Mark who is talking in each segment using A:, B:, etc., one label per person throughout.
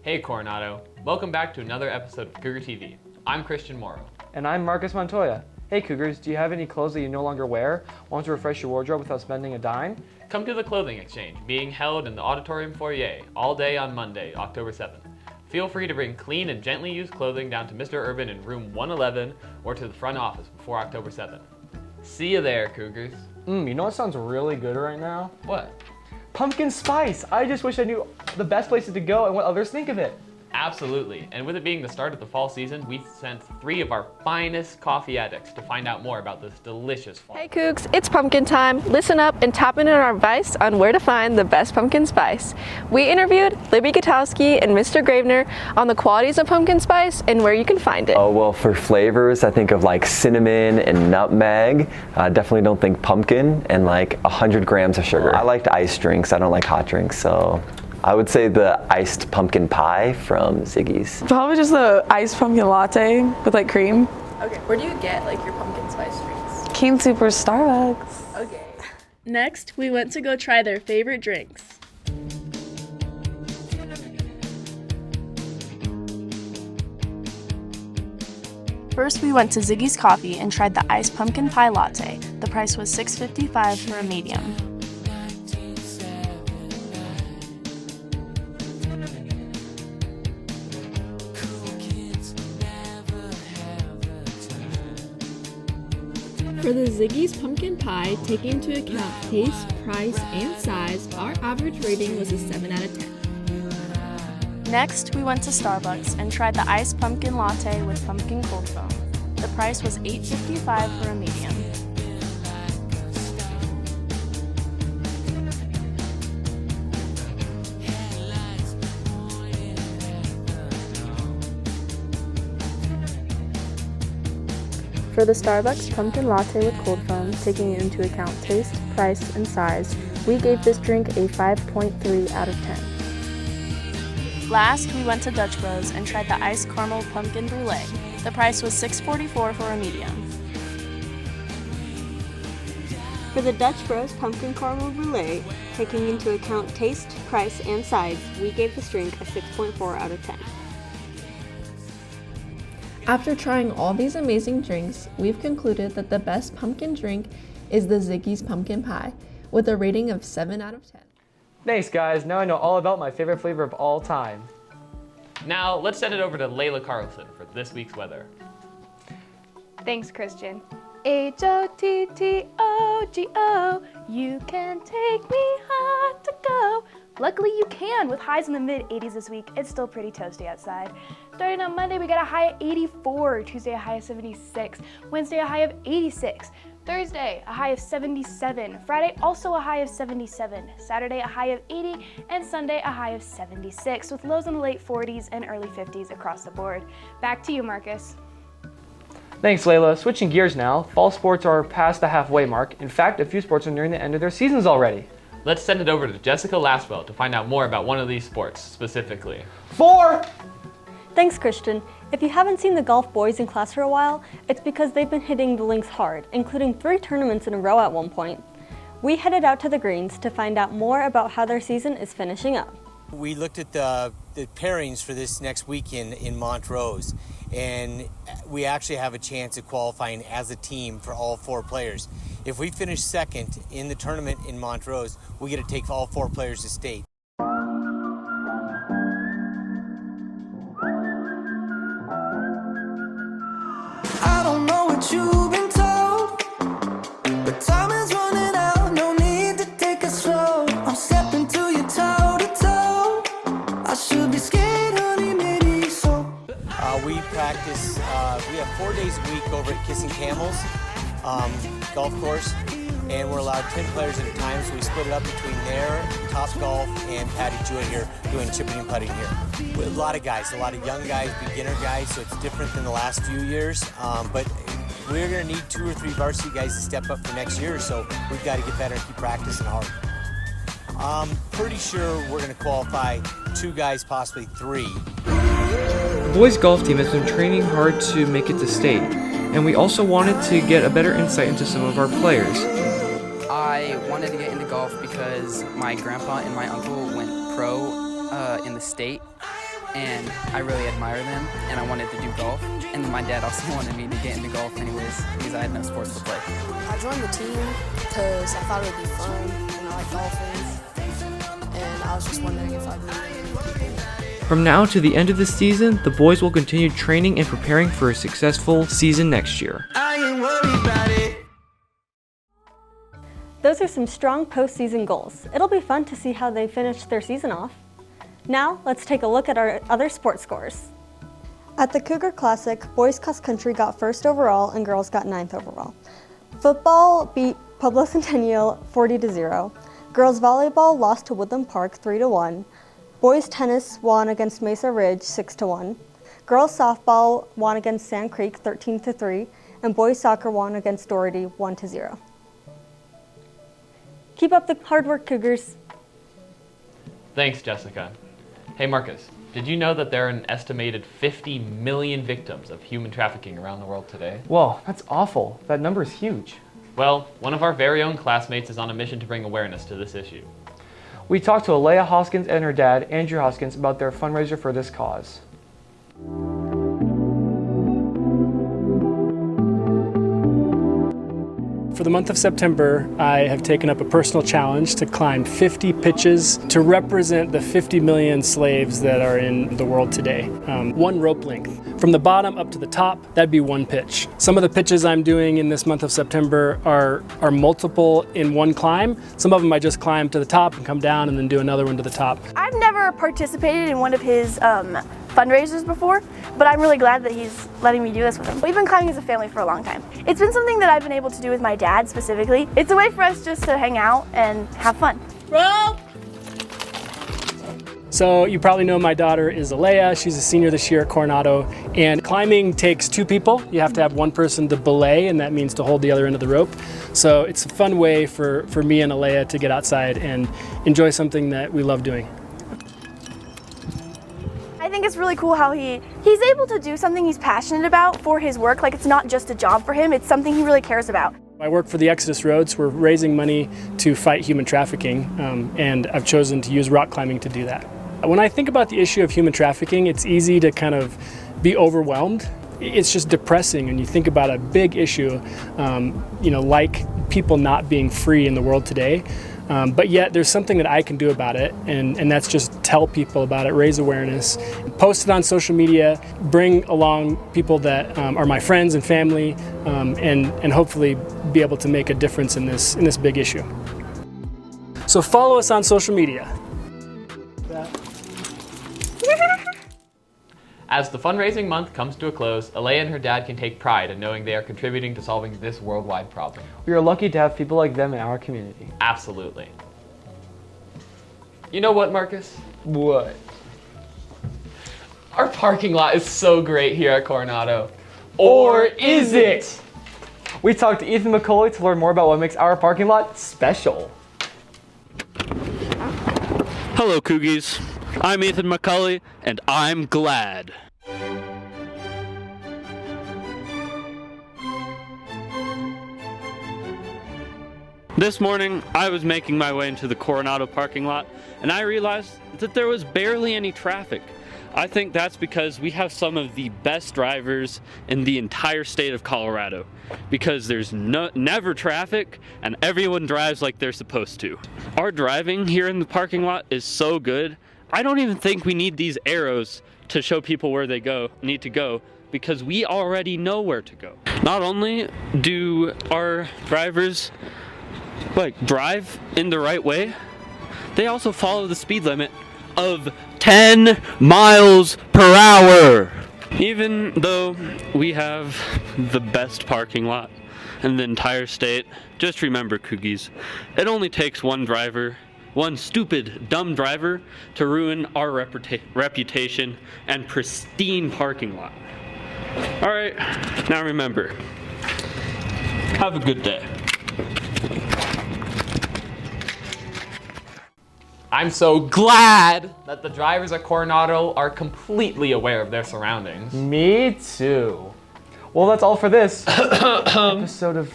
A: Hey Coronado, welcome back to another episode of Cougar TV. I'm Christian Morrow.
B: And I'm Marcus Montoya. Hey Cougars, do you have any clothes that you no longer wear? Want to refresh your wardrobe without spending a dime?
A: Come to the Clothing Exchange, being held in the Auditorium Foyer all day on Monday, October 7th. Feel free to bring clean and gently used clothing down to Mr. Urban in room 111 or to the front office before October 7th. See you there, Cougars.
B: You know what sounds really good right now?
A: What?
B: Pumpkin spice! I just wish I knew the best places to go and what others think of it.
A: Absolutely, and with it being the start of the fall season, we sent 3 of our finest coffee addicts to find out more about this delicious fall.
C: Hey Cougs, it's pumpkin time. Listen up and tap into our advice on where to find the best pumpkin spice. We interviewed Libby Gutowski and Mr. Gravener on the qualities of pumpkin spice and where you can find it.
D: Oh, well, for flavors, I think of like cinnamon and nutmeg. Definitely don't think pumpkin, and like 100 grams of sugar. I liked iced drinks. I don't like hot drinks, so I would say the iced pumpkin pie from Ziggy's.
E: Probably just the iced pumpkin latte with like cream.
C: Okay, where do you get like your pumpkin spice drinks?
E: Cane Super Starbucks.
C: Okay. Next, we went to go try their favorite drinks. First, we went to Ziggy's Coffee and tried the iced pumpkin pie latte. The price was $6.55 for a medium.
F: For the Ziggy's pumpkin pie, taking into account taste, price, and size, our average rating was a 7 out of 10.
C: Next, we went to Starbucks and tried the iced pumpkin latte with pumpkin cold foam. The price was $8.55 for a medium. For the Starbucks pumpkin latte with cold foam, taking into account taste, price, and size, we gave this drink a 5.3 out of 10. Last, we went to Dutch Bros and tried the iced caramel pumpkin brulee. The price was $6.44 for a medium.
G: For the Dutch Bros Pumpkin Caramel Brulee, taking into account taste, price, and size, we gave this drink a 6.4 out of 10.
F: After trying all these amazing drinks, we've concluded that the best pumpkin drink is the Ziggy's pumpkin pie, with a rating of 7 out of 10.
B: Thanks guys, now I know all about my favorite flavor of all time.
A: Now, let's send it over to Layla Carlson for this week's weather.
H: Thanks, Christian. H-O-T-T-O-G-O, you can take me hard to go. Luckily you can, with highs in the mid-80s this week. It's still pretty toasty outside. Starting on Monday, we got a high of 84, Tuesday a high of 76, Wednesday a high of 86, Thursday a high of 77, Friday also a high of 77, Saturday a high of 80, and Sunday a high of 76, with lows in the late 40s and early 50s across the board. Back to you, Marcus.
B: Thanks Layla. Switching gears now, fall sports are past the halfway mark. In fact, a few sports are nearing the end of their seasons already.
A: Let's send it over to Jessica Lastwell to find out more about one of these sports specifically.
B: 4!
G: Thanks, Christian. If you haven't seen the golf boys in class for a while, it's because they've been hitting the links hard, including 3 tournaments in a row at one point. We headed out to the greens to find out more about how their season is finishing up.
I: We looked at the pairings for this next weekend in Montrose, and we actually have a chance of qualifying as a team for all 4 players. If we finish second in the tournament in Montrose, we get to take all 4 players to state.
J: I don't know what you've been told, but time is running out, no need to take it slow. I'm stepping to you toe to toe. I should be scared, honey, maybe so.
I: We practice, we have 4 days a week over at Kissing Camels golf course, and we're allowed 10 players at a time, so we split it up between there, Top Golf, and Patty Jewett here doing chipping and putting here. With a lot of guys, a lot of young guys, beginner guys, so it's different than the last few years, but we're going to need 2 or 3 varsity guys to step up for next year, so we've got to get better and keep practicing hard. I'm pretty sure we're going to qualify 2 guys, possibly 3.
B: The boys golf team has been training hard to make it to state, and we also wanted to get a better insight into some of our players.
K: I wanted to get into golf because my grandpa and my uncle went pro in the state, and I really admire them, and I wanted to do golf. And then my dad also wanted me to get into golf anyways, because I had no sports to play.
L: I joined the team because I thought it would be fun, and I like golfing, and I was just wondering if I'd meet any people.
B: From now to the end of the season, the boys will continue training and preparing for a successful season next year.
J: I ain't worried about it.
G: Those are some strong postseason goals. It'll be fun to see how they finish their season off. Now, let's take a look at our other sports scores. At the Cougar Classic, boys cross country got 1st overall and girls got 9th overall. Football beat Pueblo Centennial 40-0. Girls volleyball lost to Woodland Park 3-1. Boys tennis won against Mesa Ridge 6-1. Girls softball won against Sand Creek 13-3, and boys soccer won against Doherty 1-0. Keep up the hard work, Cougars.
A: Thanks, Jessica. Hey, Marcus, did you know that there are an estimated 50 million victims of human trafficking around the world today?
B: Whoa, that's awful. That number is huge.
A: Well, one of our very own classmates is on a mission to bring awareness to this issue.
B: We talked to Alea Hoskins and her dad, Andrew Hoskins, about their fundraiser for this cause.
M: For the month of September, I have taken up a personal challenge to climb 50 pitches to represent the 50 million slaves that are in the world today. One rope length. From the bottom up to the top, that'd be one pitch. Some of the pitches I'm doing in this month of September are multiple in one climb. Some of them I just climb to the top and come down and then do another one to the top.
H: I've never participated in one of his fundraisers before, but I'm really glad that he's letting me do this with him. We've been climbing as a family for a long time. It's been something that I've been able to do with my dad specifically. It's a way for us just to hang out and have fun. Rope!
M: So you probably know my daughter is Alea. She's a senior this year at Coronado, and climbing takes 2 people. You have to have one person to belay, and that means to hold the other end of the rope. So it's a fun way for me and Alea to get outside and enjoy something that we love doing.
H: I think it's really cool how he's able to do something he's passionate about for his work. Like, it's not just a job for him, it's something he really cares about.
M: I work for the Exodus Roads. We're raising money to fight human trafficking, and I've chosen to use rock climbing to do that. When I think about the issue of human trafficking, it's easy to kind of be overwhelmed. It's just depressing, and you think about a big issue, like people not being free in the world today. But yet there's something that I can do about it, and that's just tell people about it, raise awareness, post it on social media, bring along people that are my friends and family, and hopefully be able to make a difference in this big issue. So follow us on social media.
A: As the fundraising month comes to a close, Alea and her dad can take pride in knowing they are contributing to solving this worldwide problem.
B: We are lucky to have people like them in our community.
A: Absolutely. You know what, Marcus?
B: What?
A: Our parking lot is so great here at Coronado. Or is it?
B: We talked to Ethan McCauley to learn more about what makes our parking lot special.
N: Hello, Cougies. I'm Ethan McCauley, and I'm glad. This morning, I was making my way into the Coronado parking lot, and I realized that there was barely any traffic. I think that's because we have some of the best drivers in the entire state of Colorado, because there's never traffic and everyone drives like they're supposed to. Our driving here in the parking lot is so good, I don't even think we need these arrows to show people where they need to go, because we already know where to go. Not only do our drivers drive in the right way, they also follow the speed limit of 10 miles per hour. Even though we have the best parking lot in the entire state, just remember, Cougies, it only takes one driver, one stupid, dumb driver, to ruin our reputation and pristine parking lot. Alright, now remember, have a good day.
A: I'm so glad that the drivers at Coronado are completely aware of their surroundings.
B: Me too. Well, that's all for this episode of...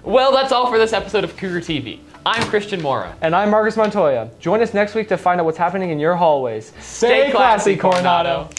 A: Well, that's all for this episode of Cougar TV. I'm Christian Mora.
B: And I'm Marcus Montoya. Join us next week to find out what's happening in your hallways. Stay classy, Coronado.